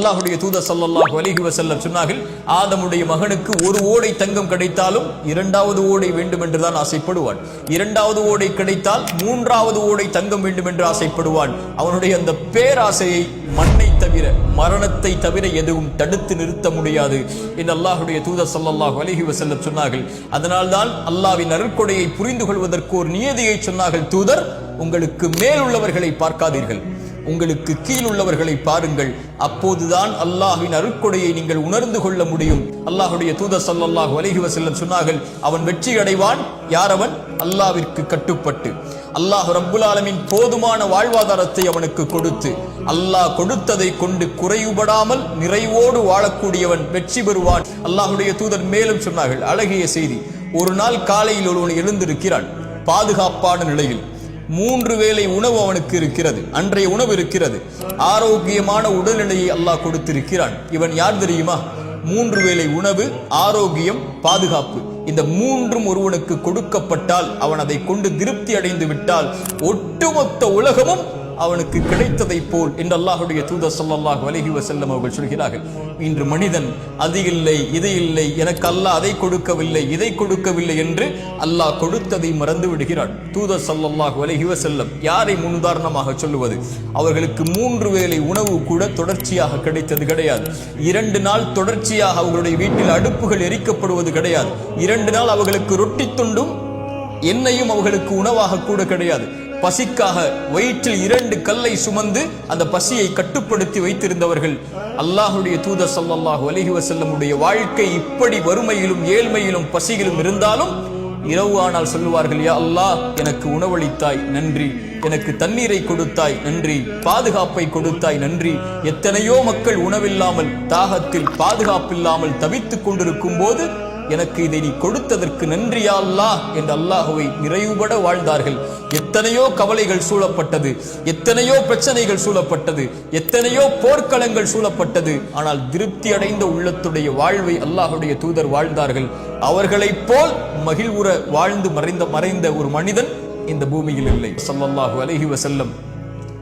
அல்லாஹ்வுடைய தூதர் ஸல்லல்லாஹு அலைஹி வஸல்லம் சொன்னார்கள், ஆதமுடைய மகனுக்கு ஒரு ஓடை தங்கம் கிடைத்தாலும் இரண்டாவது ஓடை வேண்டும் என்றுதான் ஆசைப்படுவான். இரண்டாவது ஓடை கிடைத்தால் மூன்றாவது ஓடை தங்கம் வேண்டும் என்று ஆசைப்படுவான். அவனுடைய அந்த பேராசையை மண்ணை தவிர, மரணத்தை தவிர எதுவும் தடுத்து நிறுத்த முடியாது என்று அல்லாஹ்வுடைய தூதர் ஸல்லல்லாஹு அலைஹி வஸல்லம் சொன்னார்கள். அதனால்தான் அல்லாஹ்வின் அருட்கொடையை புரிந்து கொள்வதற்கு ஒரு நியதியை சொன்னார்கள். தூதர், உங்களுக்கு மேல் உள்ளவர்களை பார்க்காதீர்கள், உங்களுக்கு கீழ் உள்ளவர்களை பாருங்கள். அப்போதுதான் அல்லாஹ்வின் அருட்கொடையை நீங்கள் உணர்ந்து கொள்ள முடியும். அல்லாஹ்வுடைய தூதர் ஸல்லல்லாஹு அலைஹி வஸல்லம் சொன்னார்கள், அவன் வெற்றி அடைவான் யார்? அவன் அல்லாஹ்விற்கு கட்டுப்பட்டு, அல்லாஹ் ரப்புல் ஆலமீன் போதுமான வாழ்வாதாரத்தை அவனுக்கு கொடுத்து, அல்லாஹ் கொடுத்ததை கொண்டு குறைவுபடாமல் நிறைவோடு வாழக்கூடியவன் வெற்றி பெறுவான். அல்லாஹ்வுடைய தூதர் மேலும் சொன்னார்கள், அழகிய செய்தி. ஒரு நாள் காலையில் ஒருவன் எழுந்திருக்கிறான், பாதுகாப்பான நிலையில். 3 வேளை உணவு அவனுக்கு இருக்கிறது, அன்றைய உணவு இருக்கிறது, ஆரோக்கியமான உடல்நிலையை அல்லாஹ் கொடுத்திருக்கிறான். இவன் யார் தெரியுமா? 3 வேளை உணவு, ஆரோக்கியம், பாதுகாப்பு, இந்த 3ம் ஒருவனுக்கு கொடுக்கப்பட்டால், அவன் அதை கொண்டு திருப்தி அடைந்து விட்டால் ஒட்டுமொத்த உலகமும் அவனுக்கு கிடைத்ததை போல் என்று அல்லாஹ்வுடைய தூதர் ஸல்லல்லாஹு அலைஹி வஸல்லம் அவர்கள் சொல்கிறார்கள். இன்று மனிதன் அது இல்லை, இது இல்லை, எனக்கு அல்லாஹ் அதை கொடுக்கவில்லை, இதை கொடுக்கவில்லை என்று அல்லாஹ் கொடுத்ததை மறந்து விடுகிறான். தூதர் ஸல்லல்லாஹு அலைஹி வஸல்லம் யாரை முன்னுதாரணமாக சொல்லுவது? அவர்களுக்கு 3 வேளை உணவு கூட தொடர்ச்சியாக கிடைத்தது கிடையாது. 2 நாள் தொடர்ச்சியாக அவர்களுடைய வீட்டில் அடுப்புகள் எரிக்கப்படுவது கிடையாது. 2 நாள் அவர்களுக்கு ரொட்டி துண்டும் எண்ணெயும் அவர்களுக்கு உணவாக கூட கிடையாது. பசிக்காக வயிற்றில் 2 கல்லை சுமந்து அந்த பசியை கட்டுப்படுத்தி வைத்திருந்தவர்கள். அல்லாஹ்வுடைய தூதர் ஸல்லல்லாஹு அலைஹி வஸல்லமுடைய வாழ்க்கை இப்படி வறுமையிலும் ஏழ்மையிலும் பசியிலும் இருந்தாலும் இரவு ஆனால் சொல்லுவார்கள், யா அல்லாஹ், எனக்கு உணவளித்தாய் நன்றி, எனக்கு தண்ணீரை கொடுத்தாய் நன்றி, பாதுகாப்பை கொடுத்தாய் நன்றி. எத்தனையோ மக்கள் உணவில்லாமல், தாகத்தில், பாதுகாப்பில்லாமல் தவித்துக் கொண்டிருக்கும் போது எனக்கு இதை நீ கொடுத்ததற்கு நன்றி யா அல்லாஹ் என்று அல்லாஹ்வை நிறைவுபட வாழ்ந்தார்கள். எத்தனையோ கவலைகள் சூழப்பட்டது, எத்தனையோ பிரச்சனைகள் சூழப்பட்டது, எத்தனையோ போர்க்களங்கள் சூழப்பட்டது. ஆனால் திருப்தி அடைந்த உள்ளத்துடைய வாழ்வை அல்லாஹ்வுடைய தூதர் வாழ்ந்தார்கள். அவர்களைப் போல் மகிழ்வுற வாழ்ந்து மறைந்த ஒரு மனிதன் இந்த பூமியில் இல்லை. ஸல்லல்லாஹு அலைஹி வஸல்லம்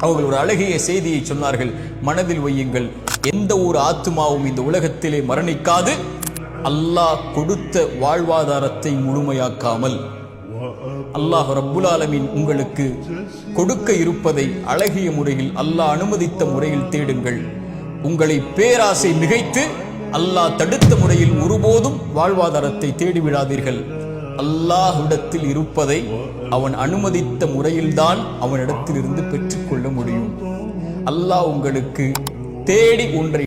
அவர்கள் ஒரு அழகிய செய்தியை சொன்னார்கள், மனதில் வையுங்கள். எந்த ஒரு ஆத்துமாவும் இந்த உலகத்திலே மரணிக்காது, அல்லாஹ் கொடுத்த வாழ்வாதாரத்தை முழுமையாக்காமல். அல்லாஹ் ரப்புல் ஆலமீன் உங்களுக்கு கொடுக்க இருப்பதை அழகிய முறையில், அல்லாஹ் அனுமதித்த முறையில் தேடுங்கள். உங்களை பேராசை மிகைத்து அல்லாஹ் தடுத்த முறையில் ஒருபோதும் வாழ்வாதாரத்தை தேடிவிடாதீர்கள். அல்லாஹ்விடத்தில் இருப்பதை அவன் அனுமதித்த முறையில்தான் அவனிடத்திலிருந்து பெற்றுக்கொள்ள முடியும். அல்லாஹ் உங்களுக்கு தேடி ஒன்றை